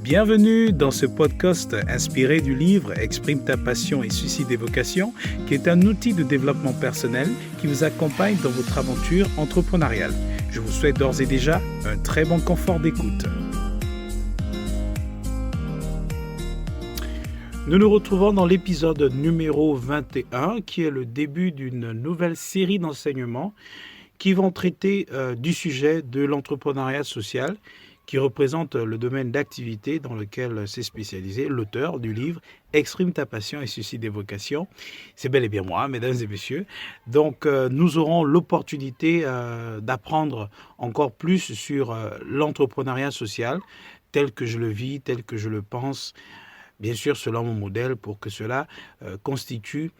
Bienvenue dans ce podcast inspiré du livre Exprime ta passion et suscite des vocations, qui est un outil de développement personnel qui vous accompagne dans votre aventure entrepreneuriale. Je vous souhaite d'ores et déjà un très bon confort d'écoute. Nous nous retrouvons dans l'épisode numéro 21, qui est le début d'une nouvelle série d'enseignements qui vont traiter du sujet de l'entrepreneuriat social, qui représente le domaine d'activité dans lequel s'est spécialisé l'auteur du livre « Exprime ta passion et suscite des vocations ». C'est bel et bien moi, mesdames et messieurs. Donc, nous aurons l'opportunité d'apprendre encore plus sur l'entrepreneuriat social, tel que je le vis, tel que je le pense, bien sûr selon mon modèle, pour que cela constitue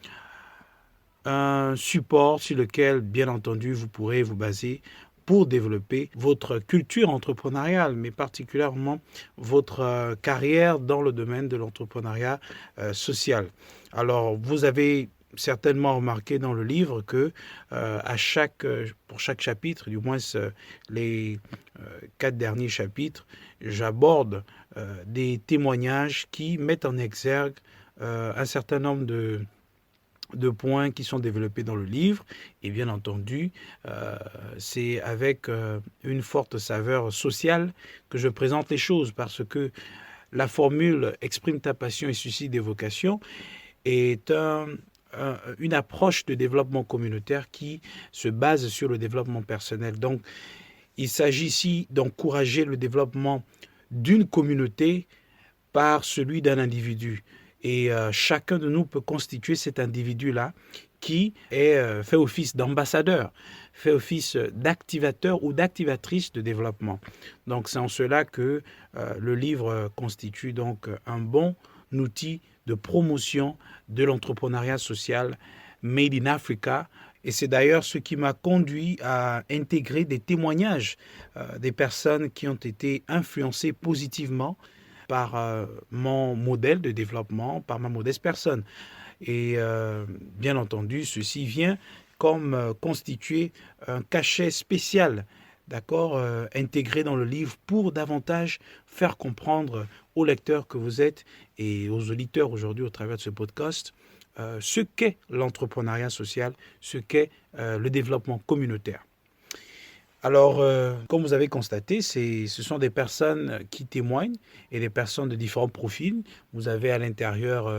un support sur lequel, bien entendu, vous pourrez vous baser pour développer votre culture entrepreneuriale, mais particulièrement votre carrière dans le domaine de l'entrepreneuriat social. Alors, vous avez certainement remarqué dans le livre que pour chaque chapitre, du moins les 4 derniers chapitres, j'aborde des témoignages qui mettent en exergue un certain nombre de points qui sont développés dans le livre, et bien entendu, c'est avec une forte saveur sociale que je présente les choses, parce que la formule « Exprime ta passion et suscite des vocations » est une approche de développement communautaire qui se base sur le développement personnel. Donc, il s'agit ici d'encourager le développement d'une communauté par celui d'un individu. Et chacun de nous peut constituer cet individu-là qui fait office d'ambassadeur, fait office d'activateur ou d'activatrice de développement. Donc c'est en cela que le livre constitue donc un bon outil de promotion de l'entrepreneuriat social Made in Africa. Et c'est d'ailleurs ce qui m'a conduit à intégrer des témoignages des personnes qui ont été influencées positivement par mon modèle de développement, par ma modeste personne. Et bien entendu, ceci vient comme constituer un cachet spécial, d'accord, intégré dans le livre pour davantage faire comprendre aux lecteurs que vous êtes et aux auditeurs aujourd'hui au travers de ce podcast ce qu'est l'entrepreneuriat social, ce qu'est le développement communautaire. Alors, comme vous avez constaté, ce sont des personnes qui témoignent et des personnes de différents profils. Vous avez à l'intérieur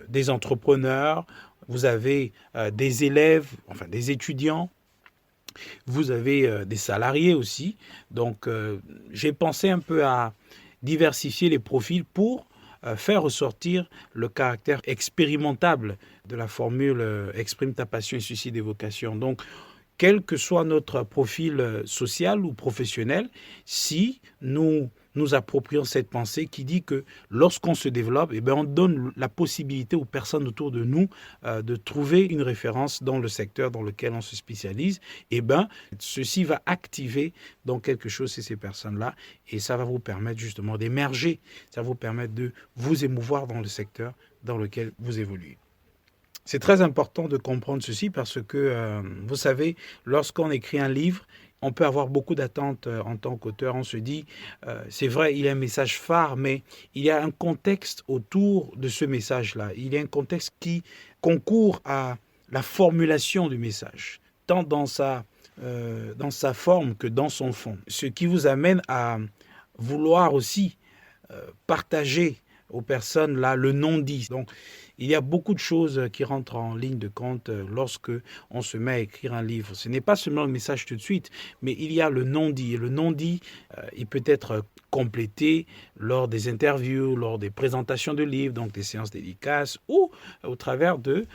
des entrepreneurs, vous avez des élèves, enfin des étudiants, vous avez des salariés aussi. Donc, j'ai pensé un peu à diversifier les profils pour faire ressortir le caractère expérimentable de la formule « Exprime ta passion et suscite des vocations ». Donc, quel que soit notre profil social ou professionnel, si nous nous approprions cette pensée qui dit que lorsqu'on se développe, on donne la possibilité aux personnes autour de nous de trouver une référence dans le secteur dans lequel on se spécialise, ceci va activer donc quelque chose chez ces personnes-là et ça va vous permettre justement d'émerger, ça va vous permettre de vous émouvoir dans le secteur dans lequel vous évoluez. C'est très important de comprendre ceci parce que, vous savez, lorsqu'on écrit un livre, on peut avoir beaucoup d'attentes en tant qu'auteur. On se dit, c'est vrai, il y a un message phare, mais il y a un contexte autour de ce message-là. Il y a un contexte qui concourt à la formulation du message, tant dans sa forme que dans son fond. Ce qui vous amène à vouloir aussi partager aux personnes là le non-dit. Donc, il y a beaucoup de choses qui rentrent en ligne de compte lorsque on se met à écrire un livre. Ce n'est pas seulement le message tout de suite, mais il y a le non-dit. Et le non-dit, il peut être complété lors des interviews, lors des présentations de livres, donc des séances dédicaces, ou au travers de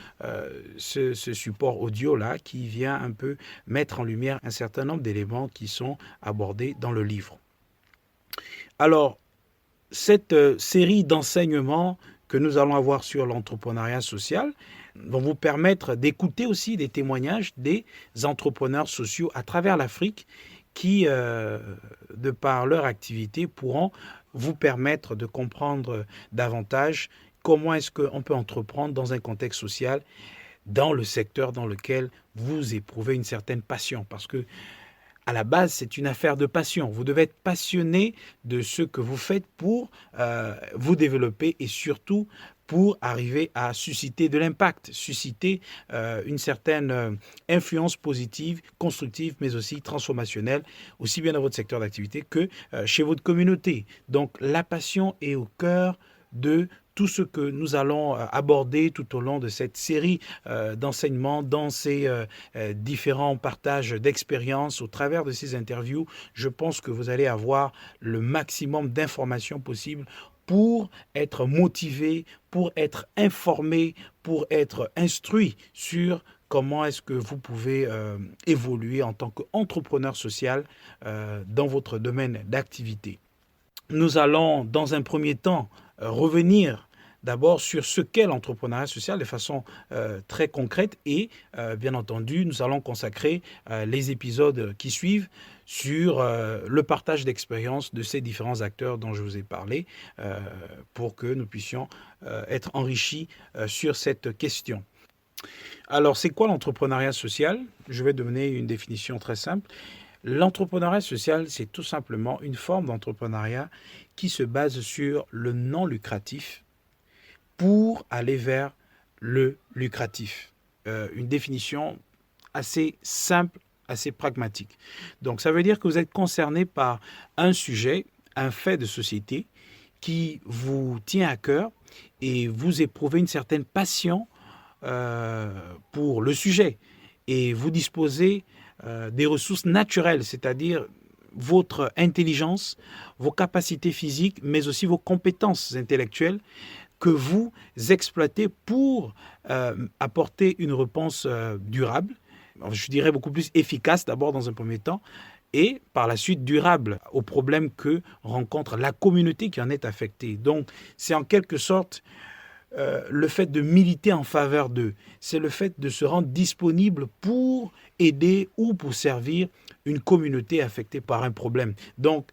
ce support audio-là qui vient un peu mettre en lumière un certain nombre d'éléments qui sont abordés dans le livre. Alors, cette série d'enseignements que nous allons avoir sur l'entrepreneuriat social vont vous permettre d'écouter aussi des témoignages des entrepreneurs sociaux à travers l'Afrique qui, de par leur activité, pourront vous permettre de comprendre davantage comment est-ce qu'on peut entreprendre dans un contexte social, dans le secteur dans lequel vous éprouvez une certaine passion. Parce que à la base, c'est une affaire de passion. Vous devez être passionné de ce que vous faites pour vous développer et surtout pour arriver à susciter de l'impact, susciter une certaine influence positive, constructive, mais aussi transformationnelle, aussi bien dans votre secteur d'activité que chez votre communauté. Donc la passion est au cœur de tout ce que nous allons aborder tout au long de cette série d'enseignements, dans ces différents partages d'expériences, au travers de ces interviews. Je pense que vous allez avoir le maximum d'informations possibles pour être motivé, pour être informé, pour être instruit sur comment est-ce que vous pouvez évoluer en tant qu'entrepreneur social dans votre domaine d'activité. Nous allons, dans un premier temps, revenir d'abord sur ce qu'est l'entrepreneuriat social de façon très concrète et bien entendu, nous allons consacrer les épisodes qui suivent sur le partage d'expériences de ces différents acteurs dont je vous ai parlé pour que nous puissions être enrichis sur cette question. Alors, c'est quoi l'entrepreneuriat social? Je vais donner une définition très simple. L'entrepreneuriat social, c'est tout simplement une forme d'entrepreneuriat qui se base sur le non lucratif pour aller vers le lucratif. Une définition assez simple, assez pragmatique. Donc, ça veut dire que vous êtes concerné par un sujet, un fait de société qui vous tient à cœur et vous éprouvez une certaine passion pour le sujet. Et vous disposez des ressources naturelles, c'est-à-dire votre intelligence, vos capacités physiques, mais aussi vos compétences intellectuelles que vous exploitez pour apporter une réponse durable, je dirais beaucoup plus efficace d'abord dans un premier temps, et par la suite durable aux problèmes que rencontre la communauté qui en est affectée. Donc c'est en quelque sorte le fait de militer en faveur d'eux, c'est le fait de se rendre disponible pour aider ou pour servir une communauté affectée par un problème. Donc,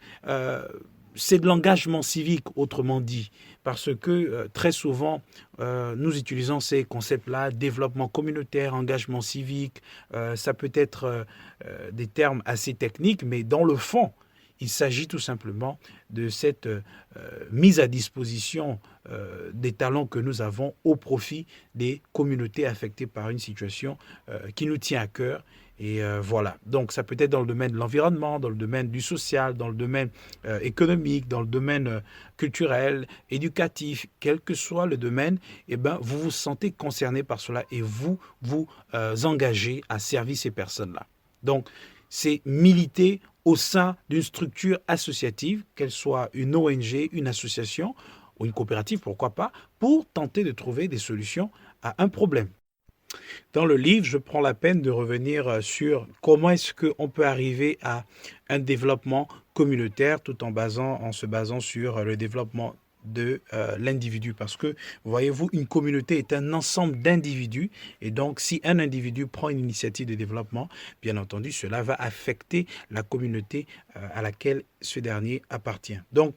c'est de l'engagement civique, autrement dit, parce que très souvent, nous utilisons ces concepts-là, développement communautaire, engagement civique, ça peut être des termes assez techniques, mais dans le fond, il s'agit tout simplement de cette mise à disposition des talents que nous avons au profit des communautés affectées par une situation qui nous tient à cœur. Et voilà, donc ça peut être dans le domaine de l'environnement, dans le domaine du social, dans le domaine économique, dans le domaine culturel, éducatif, quel que soit le domaine, eh ben, vous vous sentez concerné par cela et vous vous engagez à servir ces personnes-là. Donc, c'est militer au sein d'une structure associative, qu'elle soit une ONG, une association ou une coopérative, pourquoi pas, pour tenter de trouver des solutions à un problème. Dans le livre, je prends la peine de revenir sur comment est-ce qu'on peut arriver à un développement communautaire tout en se basant sur le développement de l'individu. Parce que, voyez-vous, une communauté est un ensemble d'individus. Et donc, si un individu prend une initiative de développement, bien entendu, cela va affecter la communauté à laquelle ce dernier appartient. Donc,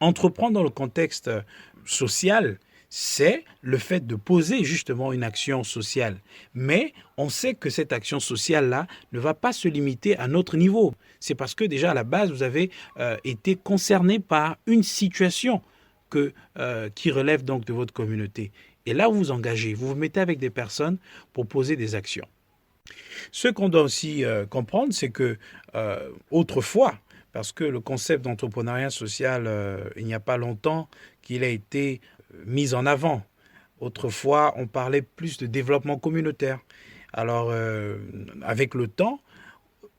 entreprendre dans le contexte social, c'est le fait de poser justement une action sociale. Mais on sait que cette action sociale-là ne va pas se limiter à notre niveau. C'est parce que déjà à la base, vous avez été concerné par une situation qui relève donc de votre communauté. Et là, vous vous engagez, vous vous mettez avec des personnes pour poser des actions. Ce qu'on doit aussi comprendre, c'est que autrefois, parce que le concept d'entrepreneuriat social, il n'y a pas longtemps qu'il a été mis en avant. Autrefois, on parlait plus de développement communautaire. Alors, avec le temps,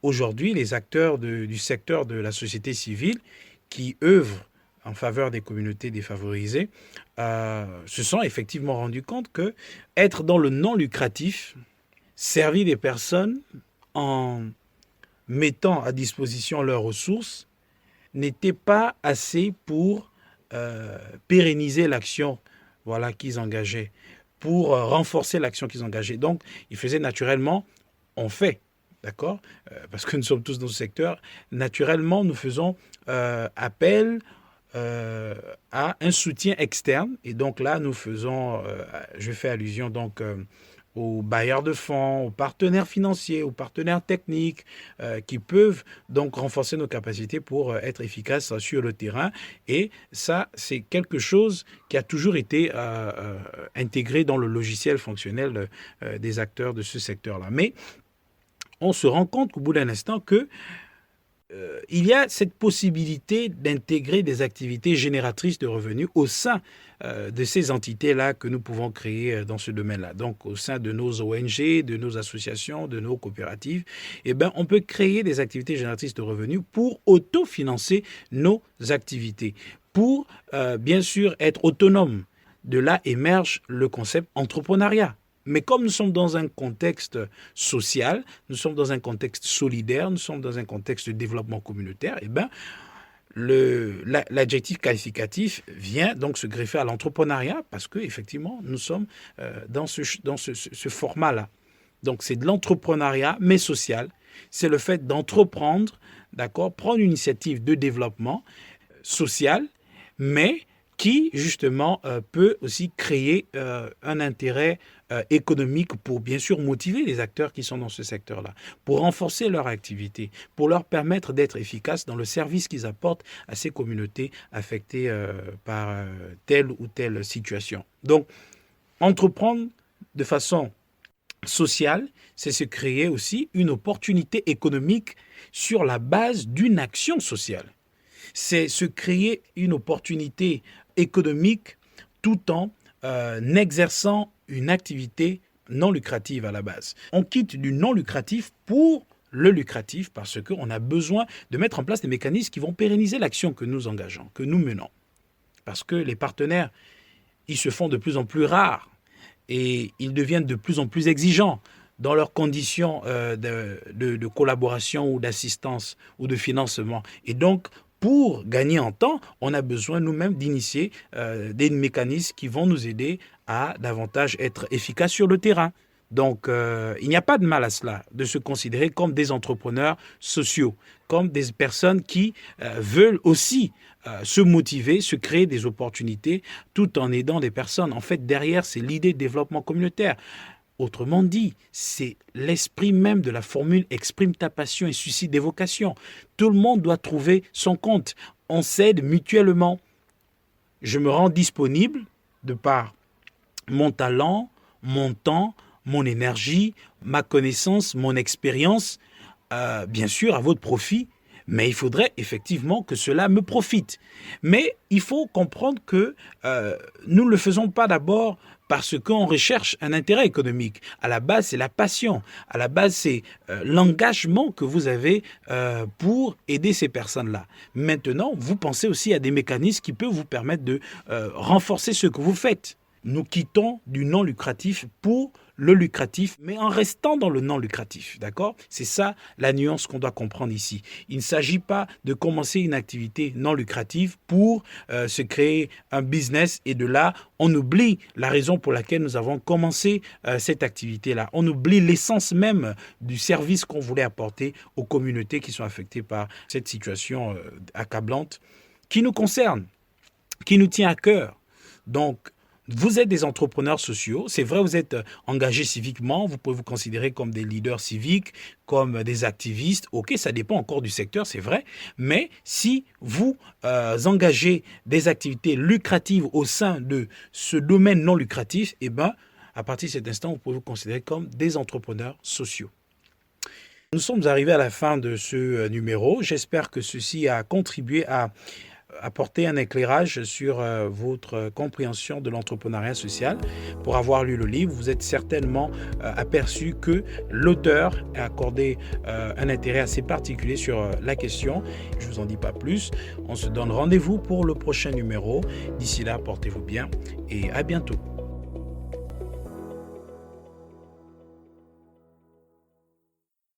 aujourd'hui, les acteurs du secteur de la société civile qui œuvrent en faveur des communautés défavorisées se sont effectivement rendus compte que être dans le non lucratif, servir des personnes en mettant à disposition leurs ressources, n'était pas assez pour pérenniser l'action qu'ils engageaient, pour renforcer l'action qu'ils engageaient. Donc, ils faisaient naturellement, on fait, d'accord, parce que nous sommes tous dans ce secteur, naturellement, nous faisons appel à un soutien externe. Et donc là, nous faisons, je fais allusion donc aux bailleurs de fonds, aux partenaires financiers, aux partenaires techniques qui peuvent donc renforcer nos capacités pour être efficaces sur le terrain. Et ça, c'est quelque chose qui a toujours été intégré dans le logiciel fonctionnel des acteurs de ce secteur-là. Mais on se rend compte au bout d'un instant que il y a cette possibilité d'intégrer des activités génératrices de revenus au sein de ces entités-là que nous pouvons créer dans ce domaine-là. Donc, au sein de nos ONG, de nos associations, de nos coopératives, eh ben, on peut créer des activités génératrices de revenus pour autofinancer nos activités, pour bien sûr être autonome. De là émerge le concept entrepreneuriat. Mais comme nous sommes dans un contexte social, nous sommes dans un contexte solidaire, nous sommes dans un contexte de développement communautaire, eh ben, l'adjectif qualificatif vient donc se greffer à l'entrepreneuriat parce qu'effectivement, nous sommes dans ce format-là. Donc, c'est de l'entrepreneuriat, mais social. C'est le fait d'entreprendre, d'accord, prendre une initiative de développement social, mais qui, justement, peut aussi créer un intérêt économique pour, bien sûr, motiver les acteurs qui sont dans ce secteur-là, pour renforcer leur activité, pour leur permettre d'être efficaces dans le service qu'ils apportent à ces communautés affectées par telle ou telle situation. Donc, entreprendre de façon sociale, c'est se créer aussi une opportunité économique sur la base d'une action sociale. C'est se créer une opportunité économique tout en exerçant une activité non lucrative à la base. On quitte du non lucratif pour le lucratif parce qu'on a besoin de mettre en place des mécanismes qui vont pérenniser l'action que nous engageons, que nous menons. Parce que les partenaires, ils se font de plus en plus rares et ils deviennent de plus en plus exigeants dans leurs conditions de collaboration ou d'assistance ou de financement. Et donc, pour gagner en temps, on a besoin nous-mêmes d'initier des mécanismes qui vont nous aider à davantage être efficaces sur le terrain. Donc, il n'y a pas de mal à cela, de se considérer comme des entrepreneurs sociaux, comme des personnes qui veulent aussi se motiver, se créer des opportunités tout en aidant des personnes. En fait, derrière, c'est l'idée de développement communautaire. Autrement dit, c'est l'esprit même de la formule « exprime ta passion et suscite des vocations ». Tout le monde doit trouver son compte. On s'aide mutuellement. Je me rends disponible de par mon talent, mon temps, mon énergie, ma connaissance, mon expérience, bien sûr à votre profit, mais il faudrait effectivement que cela me profite. Mais il faut comprendre que nous ne le faisons pas d'abord parce qu'on recherche un intérêt économique. À la base, c'est la passion. À la base, c'est l'engagement que vous avez pour aider ces personnes-là. Maintenant, vous pensez aussi à des mécanismes qui peuvent vous permettre de renforcer ce que vous faites. Nous quittons du non lucratif pour le lucratif, mais en restant dans le non lucratif, d'accord? C'est ça la nuance qu'on doit comprendre ici. Il ne s'agit pas de commencer une activité non lucrative pour se créer un business et de là, on oublie la raison pour laquelle nous avons commencé cette activité-là. On oublie l'essence même du service qu'on voulait apporter aux communautés qui sont affectées par cette situation accablante qui nous concerne, qui nous tient à cœur. Donc, vous êtes des entrepreneurs sociaux, c'est vrai, vous êtes engagés civiquement, vous pouvez vous considérer comme des leaders civiques, comme des activistes, ok, ça dépend encore du secteur, c'est vrai, mais si vous engagez des activités lucratives au sein de ce domaine non lucratif, eh ben, à partir de cet instant, vous pouvez vous considérer comme des entrepreneurs sociaux. Nous sommes arrivés à la fin de ce numéro, j'espère que ceci a contribué à apporter un éclairage sur votre compréhension de l'entrepreneuriat social. Pour avoir lu le livre, vous êtes certainement aperçu que l'auteur a accordé un intérêt assez particulier sur la question. Je ne vous en dis pas plus. On se donne rendez-vous pour le prochain numéro. D'ici là, portez-vous bien et à bientôt.